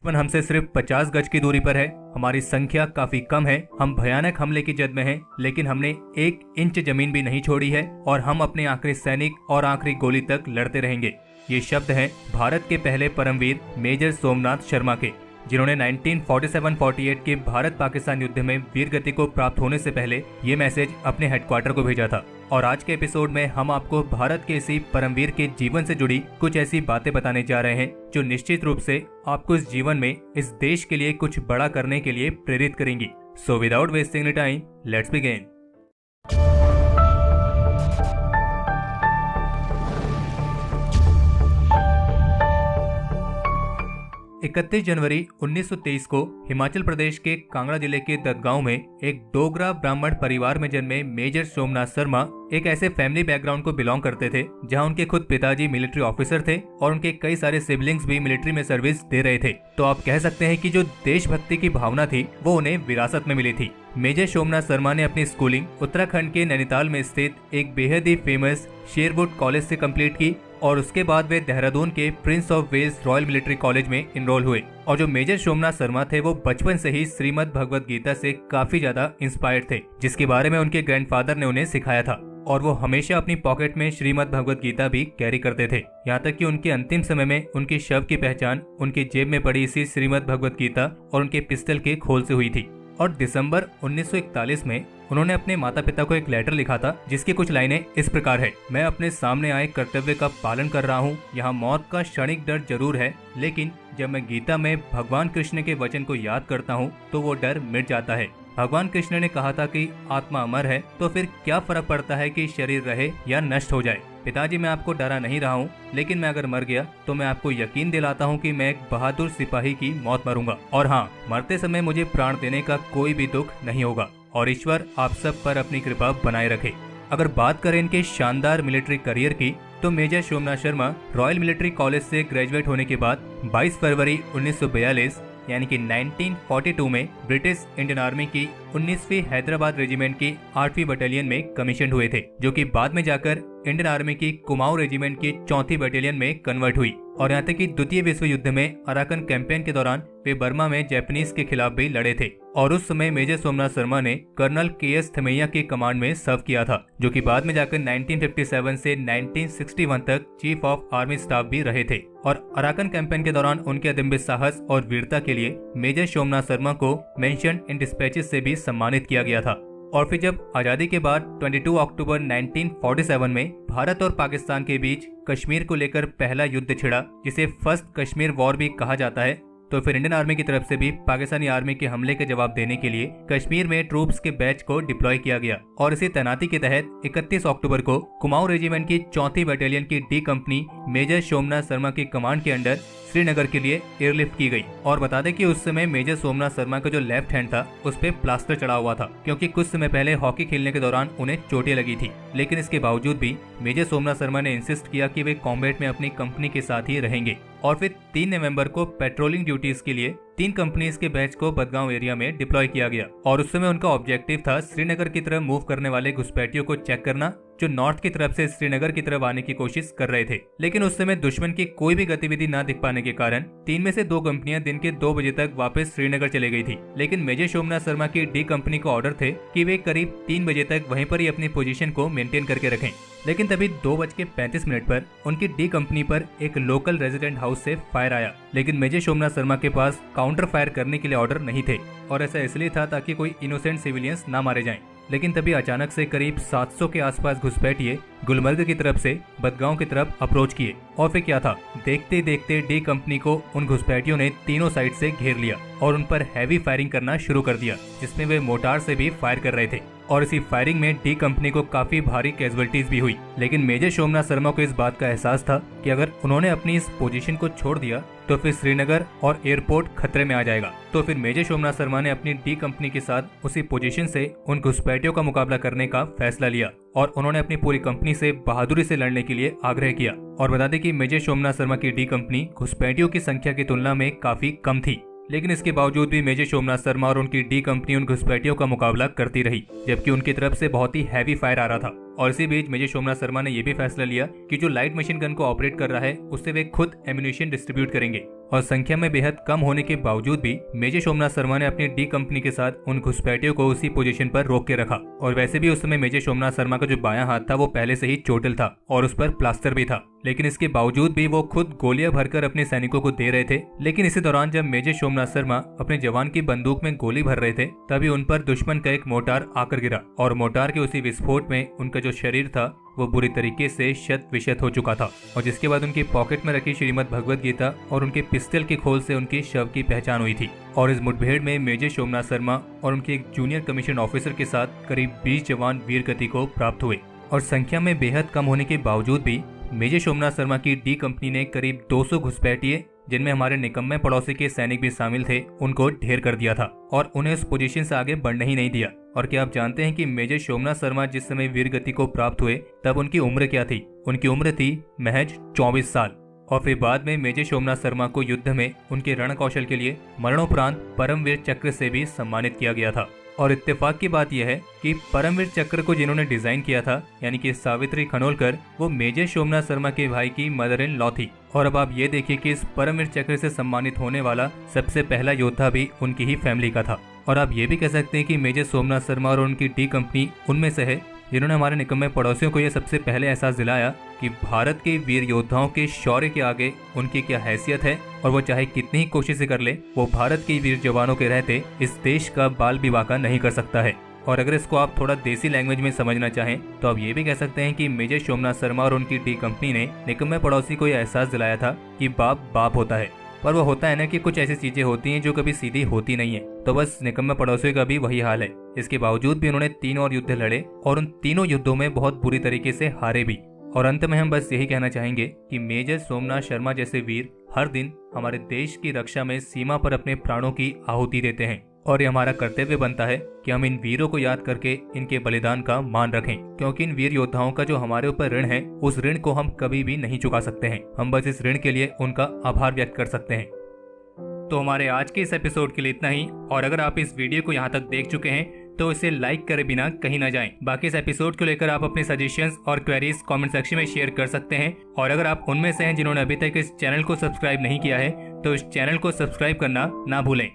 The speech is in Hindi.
हमसे सिर्फ 50 गज की दूरी पर है। हमारी संख्या काफी कम है। हम भयानक हमले की जद में हैं, लेकिन हमने 1 इंच जमीन भी नहीं छोड़ी है और हम अपने आखिरी सैनिक और आखिरी गोली तक लड़ते रहेंगे। ये शब्द हैं भारत के पहले परमवीर मेजर सोमनाथ शर्मा के, जिन्होंने 1947-48 के भारत पाकिस्तान युद्ध में वीर गति को प्राप्त होने से पहले ये मैसेज अपने हेडक्वार्टर को भेजा था। और आज के एपिसोड में हम आपको भारत के इसी परमवीर के जीवन से जुड़ी कुछ ऐसी बातें बताने जा रहे हैं जो निश्चित रूप से आपको इस जीवन में इस देश के लिए कुछ बड़ा करने के लिए प्रेरित करेंगी। So without wasting the time, let's begin. 31 जनवरी 1923 को हिमाचल प्रदेश के कांगड़ा जिले के ददगांव में एक डोगरा ब्राह्मण परिवार में जन्मे मेजर सोमनाथ शर्मा एक ऐसे फैमिली बैकग्राउंड को बिलोंग करते थे जहां उनके खुद पिताजी मिलिट्री ऑफिसर थे और उनके कई सारे सिबलिंग्स भी मिलिट्री में सर्विस दे रहे थे। तो आप कह सकते हैं कि जो देशभक्ति की भावना थी वो उन्हें विरासत में मिली थी। मेजर सोमनाथ शर्मा ने अपनी स्कूलिंग उत्तराखंड के नैनीताल में स्थित एक बेहद ही फेमस शेरवुड कॉलेज से कंप्लीट की और उसके बाद वे देहरादून के prince of Wales royal military college में इनरोल हुए। और जो मेजर सोमनाथ शर्मा थे वो बचपन से ही श्रीमद् भगवत गीता से काफी ज्यादा इंस्पायर्ड थे, जिसके बारे में उनके ग्रैंडफादर ने उन्हें सिखाया था। और वो हमेशा अपनी पॉकेट में श्रीमद् भगवत गीता भी कैरी करते थे। यहाँ तक कि उनके अंतिम समय में उनकी शव की पहचान उनकी जेब में पड़ी इसी श्रीमद् भगवत गीता और उनके पिस्टल के खोल से हुई थी। और दिसंबर 1941 में उन्होंने अपने माता पिता को एक लेटर लिखा था जिसकी कुछ लाइनें इस प्रकार है। मैं अपने सामने आए कर्तव्य का पालन कर रहा हूँ। यहाँ मौत का क्षणिक डर जरूर है, लेकिन जब मैं गीता में भगवान कृष्ण के वचन को याद करता हूँ तो वो डर मिट जाता है। भगवान कृष्ण ने कहा था कि आत्मा अमर है, तो फिर क्या फर्क पड़ता है कि शरीर रहे या नष्ट हो जाए। पिताजी, मैं आपको डरा नहीं रहा हूँ, लेकिन मैं अगर मर गया तो मैं आपको यकीन दिलाता हूँ कि मैं एक बहादुर सिपाही की मौत मरूंगा। और हाँ, मरते समय मुझे प्राण देने का कोई भी दुख नहीं होगा और ईश्वर आप सब पर अपनी कृपा बनाए रखे। अगर बात करें इनके शानदार मिलिट्री करियर की, तो major Somnath Sharma royal military college से ग्रेजुएट होने के बाद 22 फरवरी 1942 यानी कि 1942 में ब्रिटिश इंडियन आर्मी की 19वीं हैदराबाद रेजिमेंट की 8वीं बटालियन में कमीशन हुए थे, जो कि बाद में जाकर इंडियन आर्मी की कुमाऊं रेजिमेंट की 4थी बटालियन में कन्वर्ट हुई। और यहाँ तक कि द्वितीय विश्व युद्ध में अराकन कैंपेन के दौरान वे बर्मा में जापानीज के खिलाफ भी लड़े थे। और उस समय मेजर सोमनाथ शर्मा ने कर्नल के.एस. थमैया के कमांड में सर्व किया था, जो कि बाद में जाकर 1957 से 1961 तक चीफ ऑफ आर्मी स्टाफ भी रहे थे। और अराकन कैंपेन के दौरान उनके अदम्य साहस और वीरता के लिए मेजर सोमनाथ शर्मा को मेंशन इन डिस्पैचेस से भी सम्मानित किया गया था। और फिर जब आजादी के बाद 22 अक्टूबर 1947 में भारत और पाकिस्तान के बीच कश्मीर को लेकर पहला युद्ध छिड़ा, जिसे फर्स्ट कश्मीर वॉर भी कहा जाता है, तो फिर इंडियन आर्मी की तरफ से भी पाकिस्तानी आर्मी के हमले के जवाब देने के लिए कश्मीर में ट्रूप्स के बैच को डिप्लॉय किया गया। और इसी तैनाती के तहत 31 अक्टूबर को कुमाऊं रेजिमेंट की 4थी बटालियन की D company major Somnath Sharma की कमांड के अंडर श्रीनगर के लिए एयरलिफ्ट की गई। और बता दें कि उस समय मेजर सोमनाथ शर्मा का जो लेफ्ट हैंड था उस पे प्लास्टर चढ़ा हुआ था, क्योंकि कुछ समय पहले हॉकी खेलने के दौरान उन्हें चोटें लगी थी। लेकिन इसके बावजूद भी मेजर सोमनाथ शर्मा ने इंसिस्ट किया कि वे कॉम्बैट में अपनी कंपनी के साथ ही रहेंगे। और फिर 3 नवंबर को पेट्रोलिंग ड्यूटीज के लिए 3 कंपनीज के बैच को बदगांव एरिया में डिप्लॉय किया गया। और उस समय उनका ऑब्जेक्टिव था श्रीनगर की तरफ मूव करने वाले घुसपैठियों को चेक करना, जो नॉर्थ की तरफ से श्रीनगर की तरफ आने की कोशिश कर रहे थे। लेकिन उस समय दुश्मन की कोई भी गतिविधि न दिख पाने के कारण 3 में से 2 कंपनियां दिन के 2 बजे तक वापस श्रीनगर चले गई थी। लेकिन मेजर सोमनाथ शर्मा की डी कंपनी को ऑर्डर थे कि वे करीब 3 बजे तक वहीं पर ही अपनी पोजीशन को मेंटेन करके रखें। लेकिन तभी 2:35 पर उनकी डी कंपनी पर एक लोकल रेजिडेंट हाउस से फायर आया। लेकिन मेजर सोमनाथ शर्मा के पास काउंटर फायर करने के लिए ऑर्डर नहीं थे, और ऐसा इसलिए था ताकि कोई इनोसेंट सिविलियंस ना मारे जाएं। लेकिन तभी अचानक से करीब 700 के आसपास घुसपैठिए गुलमर्ग की तरफ से बदगांव की तरफ अप्रोच किए। और फिर क्या था, देखते देखते डी कंपनी को उन घुसपैठियों ने तीनों साइड से घेर लिया और उन पर हैवी फायरिंग करना शुरू कर दिया, जिसमें वे मोटार से भी फायर कर रहे थे। और इसी फायरिंग में डी कंपनी को काफी भारी कैजुअलिटीज भी हुई। लेकिन मेजर सोमनाथ शर्मा को इस बात का एहसास था कि अगर उन्होंने अपनी इस पोजीशन को छोड़ दिया तो फिर श्रीनगर और एयरपोर्ट खतरे में आ जाएगा। तो फिर मेजर सोमनाथ शर्मा ने अपनी डी कंपनी के साथ उसी पोजीशन से उन घुसपैठियों का मुकाबला करने का फैसला लिया और उन्होंने अपनी पूरी कंपनी से बहादुरी से लड़ने के लिए आग्रह किया। और बता दें कि मेजर सोमनाथ शर्मा की डी कंपनी घुसपैठियों की संख्या की तुलना में काफी कम थी, लेकिन इसके बावजूद भी मेजर सोमनाथ शर्मा और उनकी डी कंपनी उन घुसपैठियों का मुकाबला करती रही, जबकि उनकी तरफ से बहुत ही हैवी फायर आ रहा था। और इसी बीच मेजर सोमनाथ शर्मा ने यह भी फैसला लिया कि जो लाइट मशीन गन को ऑपरेट कर रहा है उससे वे खुद एम्यूनिशन डिस्ट्रीब्यूट करेंगे। और संख्या में बेहद कम होने के बावजूद भी मेजर सोमनाथ शर्मा ने अपनी डी कंपनी के साथ उन घुसपैठियों को उसी पोजीशन पर रोक के रखा। और वैसे भी उस समय मेजर सोमनाथ शर्मा का जो बायां हाथ था वो पहले से ही चोटिल था और उस पर प्लास्टर भी था, लेकिन इसके बावजूद भी वो खुद गोलियां भरकर अपने सैनिकों को दे रहे थे। लेकिन इसी दौरान जब मेजर सोमनाथ शर्मा अपने जवान की बंदूक में गोली भर रहे थे तभी उन पर दुश्मन का एक मोर्टार आकर गिरा और मोर्टार के उसी विस्फोट में उनका जो शरीर था वो बुरी तरीके से शत विशत हो चुका था। और जिसके बाद उनकी पॉकेट में रखी श्रीमद् भगवद गीता और उनके पिस्टल के खोल से उनकी शव की पहचान हुई थी। और इस मुठभेड़ में मेजर सोमनाथ शर्मा और उनके एक जूनियर कमीशन ऑफिसर के साथ करीब 20 जवान वीर गति को प्राप्त हुए। और संख्या में बेहद कम होने के बावजूद भी मेजर सोमनाथ शर्मा की डी कंपनी ने करीब 200 घुसपैठिए, जिनमें हमारे निकम्मे पड़ोसी के सैनिक भी शामिल थे, उनको ढेर कर दिया था और उन्हें उस पोजीशन से आगे बढ़ने ही नहीं दिया। और क्या आप जानते हैं कि मेजर सोमनाथ शर्मा जिस समय वीर गति को प्राप्त हुए तब उनकी उम्र क्या थी? उनकी उम्र थी महज 24 साल। और फिर बाद में मेजर सोमनाथ शर्मा को युद्ध में उनके रण कौशल के लिए मरणोपरांत परमवीर चक्र से भी सम्मानित किया गया था। और इत्तेफाक की बात यह है कि परमवीर चक्र को जिन्होंने डिजाइन किया था यानी कि सावित्री खनोलकर, वो मेजर सोमनाथ शर्मा के भाई की मदर इन लॉ थी। और अब आप ये देखिए कि इस परमवीर चक्र से सम्मानित होने वाला सबसे पहला योद्धा भी उनकी ही फैमिली का था। और आप ये भी कह सकते हैं कि मेजर सोमनाथ शर्मा और उनकी डी कंपनी उनमें से है जिन्होंने हमारे निकम्मे पड़ोसियों को यह सबसे पहले एहसास दिलाया कि भारत के वीर योद्धाओं के शौर्य के आगे उनकी क्या हैसियत है और वो चाहे कितनी ही कोशिशें कर ले, वो भारत के वीर जवानों के रहते इस देश का बाल विवाह नहीं कर सकता है। और अगर इसको आप थोड़ा देसी लैंग्वेज में समझना चाहें तो आप ये भी कह सकते हैं कि मेजर सोमनाथ शर्मा और उनकी डी कंपनी ने निकम्मे पड़ोसी को यह एहसास दिलाया था कि बाप बाप होता है। पर वो होता है ना कि कुछ ऐसी चीजें होती हैं जो कभी सीधी होती नहीं है, तो बस निकम्मे पड़ोसियों का भी वही हाल है। इसके बावजूद भी उन्होंने 3 और युद्ध लड़े और उन तीनों युद्धों में बहुत बुरी तरीके से हारे भी। और अंत में हम बस यही कहना चाहेंगे कि मेजर सोमनाथ शर्मा जैसे वीर हर दिन हमारे देश की रक्षा में सीमा पर अपने प्राणों की आहुति देते हैं और ये हमारा कर्तव्य बनता है कि हम इन वीरों को याद करके इनके बलिदान का मान रखें, क्योंकि इन वीर योद्धाओं का जो हमारे ऊपर ऋण है उस ऋण को हम कभी भी नहीं चुका सकते हैं। हम बस इस ऋण के लिए उनका आभार व्यक्त कर सकते हैं। तो हमारे आज के इस एपिसोड के लिए इतना ही। और अगर आप इस वीडियो को यहाँ तक देख चुके हैं तो इसे लाइक करे बिना कहीं ना जाएं। बाकी इस एपिसोड को लेकर आप अपने सजेशंस और क्वेरीज कमेंट सेक्शन में शेयर कर सकते हैं। और अगर आप उनमें से हैं जिन्होंने अभी तक इस चैनल को सब्सक्राइब नहीं किया है तो इस चैनल को सब्सक्राइब करना ना भूलें।